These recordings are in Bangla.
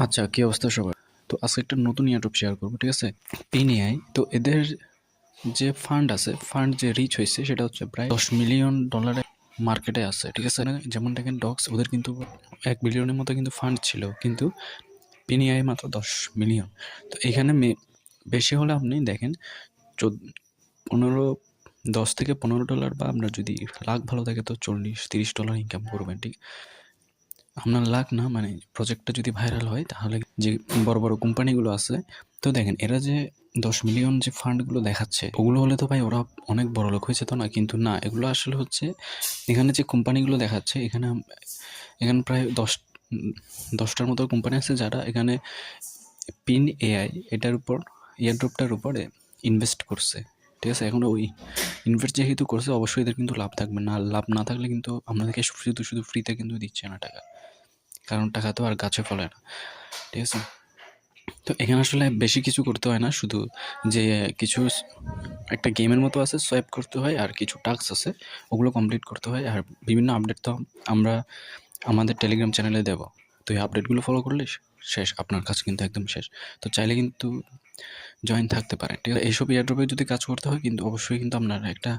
আচ্ছা, কি অবস্থা সবার? তো আজকে একটা নতুন ইয়ারড্রপ শেয়ার করবো, ঠিক আছে? পিনিআই তো এদের যে ফান্ড আছে, ফান্ড যে রিচ হয়েছে সেটা হচ্ছে প্রায় $10 মিলিয়ন মার্কেটে আছে, ঠিক আছে? যেমন দেখেন ডক্স, ওদের কিন্তু 1 বিলিয়নের মতো কিন্তু ফান্ড ছিল, কিন্তু পিনিআই মাত্র 10 মিলিয়ন। তো এখানে বেশি হলে আপনি দেখেন 15 $10 থেকে $15, বা আপনার যদি লাখ ভালো থাকে তো $40-30 ইনকাম করবেন, ঠিক? আপনার লাখ না, মানে প্রজেক্টটা যদি ভাইরাল হয় তাহলে যে বড় বড় কোম্পানিগুলো আছে, তো দেখেন এরা যে 10 মিলিয়ন যে ফান্ডগুলো দেখাচ্ছে, ওগুলো হলে তো ভাই ওরা অনেক বড় লোক হয়েছে, তো না? কিন্তু না, এগুলো আসলে হচ্ছে এখানে যে কোম্পানিগুলো দেখাচ্ছে, এখানে এখানে প্রায় 10টার মতো কোম্পানি আছে যারা এখানে পিন এআই এটার উপর, ইয়ারড্রপটার উপরে ইনভেস্ট করছে, ঠিক আছে? এখন ওই ইনভেস্ট যেহেতু করছে, অবশ্যই এদের কিন্তু লাভ থাকবে না। লাভ না থাকলে কিন্তু আপনাদেরকে শুধু শুধু ফ্রিতে কিন্তু দিচ্ছে না টাকা, কারণ টাকা তো আর গাছে ফলে না, ঠিক আছে? তো এখানে আসলে বেশি কিছু করতে হয় না, শুধু যে কিছু একটা গেমের মতো আছে, সোয়াইপ করতে হয়, আর কিছু টাস্ক আছে ওগুলো কমপ্লিট করতে হয়, আর বিভিন্ন আপডেট তো আমরা আমাদের টেলিগ্রাম চ্যানেলে দেবো। তো এই আপডেটগুলো ফলো করলে শেষ, আপনার কাজ কিন্তু একদম শেষ। তো চাইলে কিন্তু জয়েন থাকতে পারেন, ঠিক আছে? এইসব ইয়ারড্রপে যদি কাজ করতে হয় কিন্তু অবশ্যই কিন্তু আপনার একটা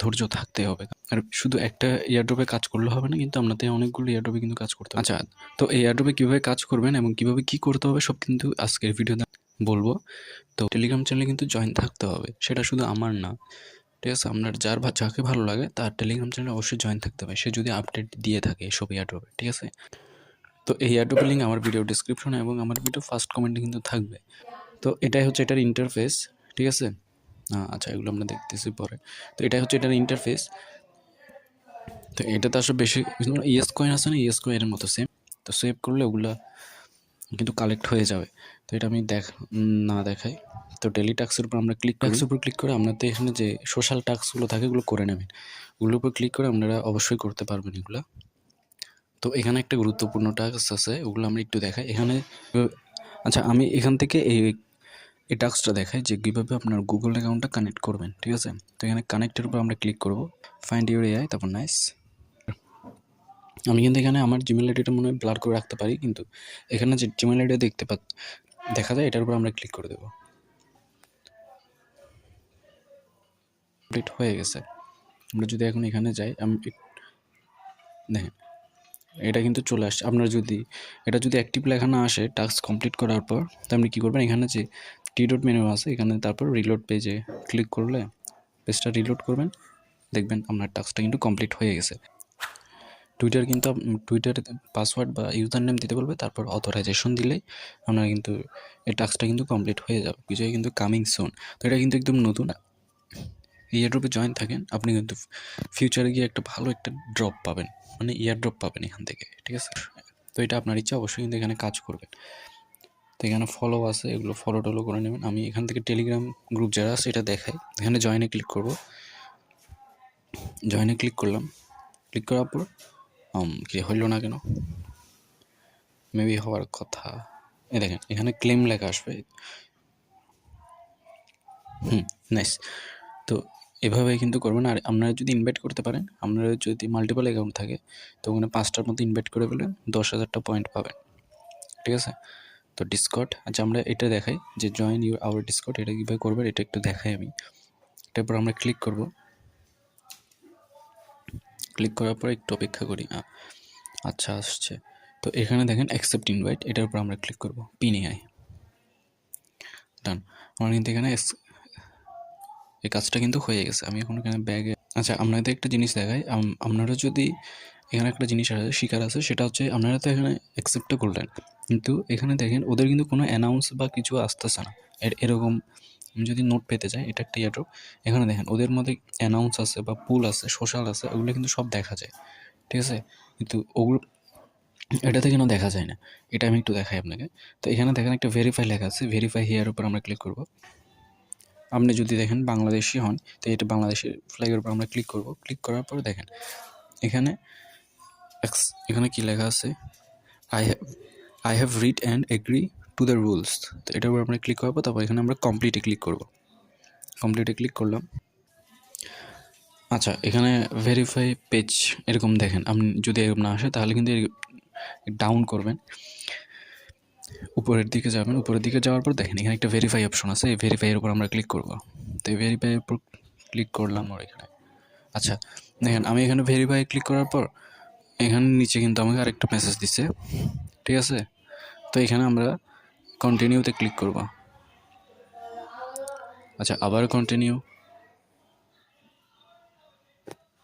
ধৈর্য থাকতে হবে, আর শুধু একটা ইয়ারড্রপে কাজ করলে হবে না, কিন্তু আপনাদের অনেকগুলো ইয়ারড্রপে কিন্তু কাজ করতে হবে। আচ্ছা, তো এই ইয়ারড্রপে কীভাবে কাজ করবেন এবং কীভাবে কী করতে হবে সব কিন্তু আজকের ভিডিওতে বলবো। তো টেলিগ্রাম চ্যানেলে কিন্তু জয়েন থাকতে হবে, সেটা শুধু আমার না, ঠিক আছে? আপনার যাকে ভালো লাগে তার টেলিগ্রাম চ্যানেলে অবশ্যই জয়েন থাকতে হবে, সে যদি আপডেট দিয়ে থাকে এসব ইয়ারড্রপে, ঠিক আছে? তো এই ইয়ারড্রপের লিঙ্ক আমার ভিডিও ডিসক্রিপশনে এবং আমার ভিডিও ফার্স্ট কমেন্টে কিন্তু থাকবে। তো এটাই হচ্ছে এটার ইন্টারফেস, ঠিক আছে? আচ্ছা, এগুলো আমরা দেখতেছি পরে। তো এটাই হচ্ছে এটার ইন্টারফেস। তো এটাতে আসলে বেশি ইয়েস কয়েন আছে না, ইয়েস কয়েনের মতো সেম। তো সেভ করলে ওগুলো কিন্তু কালেক্ট হয়ে যাবে। তো এটা আমি না দেখাই। তো ডেলি টাস্কের উপর আমরা টাস্কের উপর ক্লিক করে আপনাদের এখানে যে সোশ্যাল টাস্কগুলো থাকে এগুলো করে নেবেন। ওগুলোর উপর ক্লিক করে আপনারা অবশ্যই করতে পারবেন এগুলো। তো এখানে একটা গুরুত্বপূর্ণ টাস্ক আছে, ওগুলো আমরা একটু দেখাই এখানে। আচ্ছা, আমি এখান থেকে এই টাস্কটা দেখাই যে কীভাবে আপনার গুগল অ্যাকাউন্টটা কানেক্ট করবেন, ঠিক আছে? তো এখানে কানেক্টের উপর আমরা ক্লিক করব, ফাইন্ড ইউর এআই, তারপর নাইস। আমি কিন্তু এখানে আমার জিমেল আইডিটা মনে হয় ব্লার করে রাখতে পারি, কিন্তু এখানে যে জিমেল আইডি দেখা যায়, এটার উপর আমরা ক্লিক করে দেবো। কমপ্লিট হয়ে গেছে। আমরা যদি এখন এখানে যাই, আমি দেখেন এটা কিন্তু চলে আসছে। আপনার যদি এটা যদি অ্যাক্টিভ লেখা না আসে টাস্ক কমপ্লিট করার পর, তো আপনি কী করবেন, এখানে যে ডট মেনু আছে এখানে, তারপর রিলোড পেজে ক্লিক করলে পেজটা রিলোড করবেন, দেখবেন আপনার টাস্কটা কিন্তু কমপ্লিট হয়ে গেছে। টুইটারে পাসওয়ার্ড বা ইউজার নেম দিতে বলবে, তারপর অথরাইজেশন দিলেই আপনার কিন্তু এই টাস্কটা কিন্তু কমপ্লিট হয়ে যাবে। কিছুই কিন্তু কামিং সুন। তো এটা কিন্তু একদম নতুন। ইয়ারড্রপে জয়েন থাকেন, আপনি কিন্তু ফিউচারে গিয়ে একটা ভালো একটা ড্রপ পাবেন, মানে ইয়ারড্রপ পাবেন এখান থেকে, ঠিক আছে? তো এটা আপনার ইচ্ছা, অবশ্যই কিন্তু এখানে কাজ করবেন। তো এখানে ফলো আছে, এগুলো ফলো টলো করে নেবেন। আমি এখান থেকে টেলিগ্রাম গ্রুপ যারা আছে এটা দেখাই। এখানে জয়েনে ক্লিক করব, জয়েনে ক্লিক করলাম। ক্লিক করার পর কি হইল না কেন, মেবি হওয়ার কথা। দেখেন এখানে ক্লেম লেখা আসবে। নাইস। তো এভাবে কিন্তু করবেন। আর আপনারা যদি ইনভাইট করতে পারেন, আপনারা যদি মাল্টিপল অ্যাকাউন্ট থাকে, তো ওখানে 5টার মতো ইনভাইট করে ফেলেন, 10,000টা পয়েন্ট পাবেন, ঠিক আছে? তো ডিসকর্ড, আচ্ছা আমরা এটা দেখাই যে জয়েন ইউর আওয়ার ডিসকর্ড, এটা কীভাবে করবেন এটা একটু দেখাই আমি। তারপর আমরা ক্লিক করব, ক্লিক করার পর একটু অপেক্ষা করি। আচ্ছা, আসছে। তো এখানে দেখেন অ্যাকসেপ্ট ইনভাইট, এটার উপর আমরা ক্লিক করব, পিনিআই ডান। আমার কিন্তু এখানে এই কাজটা কিন্তু হয়ে গেছে। আমি এখন এখানে ব্যাগে, আচ্ছা আপনাদের একটা জিনিস দেখাই। আপনারা যদি এখানে একটা জিনিস আছে, শিকার আছে, সেটা হচ্ছে আপনারা তো এখানে অ্যাকসেপ্টটা করলেন, কিন্তু এখানে দেখেন ওদের কিন্তু কোনো অ্যানাউন্স বা কিছু আসতেছে না। এরকম আমি যদি নোট পেতে চাই, এটা একটা ইয়ারড্রপ, এখানে দেখেন ওদের মধ্যে অ্যানাউন্স আছে বা পুল আছে, সোশ্যাল আছে, ওগুলো কিন্তু সব দেখা যায়, ঠিক আছে? কিন্তু ওগুলো এটাতে কেন দেখা যায় না, এটা আমি একটু দেখাই আপনাকে। তো এখানে দেখেন একটা ভেরিফাই লেখা আছে, ভেরিফাই হিয়ার উপর আমরা ক্লিক করব। আপনি যদি দেখেন বাংলাদেশি হন, তো এটা বাংলাদেশের ফ্ল্যাগের উপর আমরা ক্লিক করব। ক্লিক করার পর দেখেন এখানে কি লেখা আছে, I have read and agree to the rules. তো এটার উপর আমরা ক্লিক করবো, তারপর এখানে আমরা কমপ্লিটে ক্লিক করব। কমপ্লিটে ক্লিক করলাম। আচ্ছা, এখানে ভেরিফাই পেজ এরকম দেখেন, আপনি যদি এরকম না আসে তাহলে কিন্তু ডাউন করবেন, উপরের দিকে যাবেন, উপরের দিকে যাওয়ার পর দেখেন এখানে একটা ভেরিফাই অপশন আছে, এই ভেরিফাইয়ের উপর আমরা ক্লিক করব। তো এই ভেরিফাইয়ের উপর ক্লিক করলাম আর এখানে আচ্ছা দেখেন আমি এখানে ভেরিফাই ক্লিক করার পর এখানে নিচে কিন্তু আমাকে আরেকটা মেসেজ দিচ্ছে, ঠিক আছে। তো এখানে আমরা কন্টিনিউতে ক্লিক করব। আচ্ছা আবার কন্টিনিউ।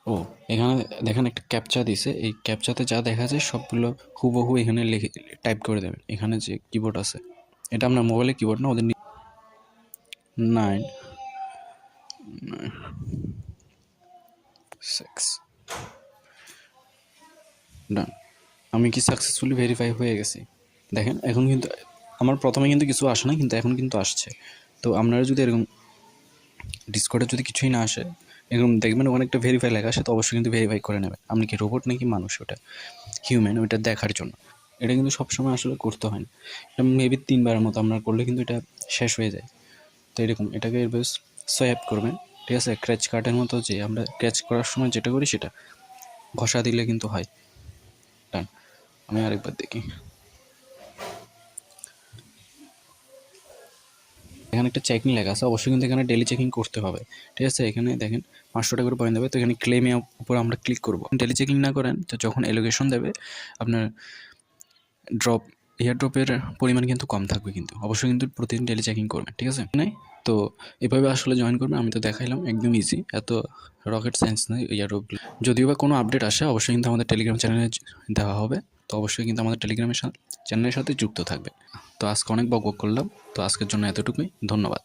ও এখানে দেখেন একটা ক্যাপচা দিছে, এই ক্যাপচাতে যা দেখা যায় সবগুলো হুবহু এখানে লিখে টাইপ করে দেবেন। এখানে যে কিবোর্ড আছে এটা আপনার মোবাইলে কিবোর্ড না, ওদের 9 6 ডান। আমি কি সাকসেসফুলি ভেরিফাই হয়ে গেছি। দেখেন এখন কিন্তু আমার প্রথমে কিন্তু কিছু আসে না, কিন্তু এখন কিন্তু আসছে। তো আপনারা যদি এরকম ডিসকর্ডে যদি কিছুই না আসে, এরকম দেখবেন ওখানে একটা ভেরিফাই লেখা আসে, তো অবশ্যই কিন্তু ভেরিফাই করে নেবেন। আপনি কি রোবট নাকি মানুষ, ওটা হিউম্যান, ওইটা দেখার জন্য। এটা কিন্তু সবসময় আসলে করতে হয় না, এটা মেবি 3বারের মতো আপনার করলে কিন্তু এটা শেষ হয়ে যায়। তো এরকম এটাকে বেশ সোয়াইপ করবেন, ঠিক আছে। ক্র্যাচ কার্ডের মতো যে আমরা ক্র্যাচ করার সময় যেটা করি সেটা ঘষা দিলে কিন্তু হয়। ডান। আমি আরেকবার দেখি, এখানে একটা চেকিং লেখা আছে, অবশ্যই কিন্তু এখানে ডেলি চেকিং করতে হবে, ঠিক আছে। এখানে দেখেন 500 টাকা করে পয়েন্ট দেবে, তো এখানে ক্লেমে উপর আমরা ক্লিক করব। ডেলি চেকিং না করেন তো যখন এলোকেশন দেবে আপনার এয়ার ড্রপের পরিমাণ কিন্তু কম থাকবে, কিন্তু অবশ্যই কিন্তু প্রতিদিন ডেলি চেকিং করবেন, ঠিক আছে। নাই তো এভাবে আসলে জয়েন করবেন, আমি তো দেখাইলাম একদম ইজি, এত রকেট সায়েন্স নয় এয়ার ড্রপগুলো। যদিও বা কোনো আপডেট আসে অবশ্যই কিন্তু আমাদের টেলিগ্রাম চ্যানেলে দেওয়া হবে, তো অবশ্যই কিন্তু আমাদের টেলিগ্রামের চ্যানেলের সাথে যুক্ত থাকবে। তো আজকে অনেক বক বক করলাম, তো আজকের জন্য এতটুকুই, ধন্যবাদ।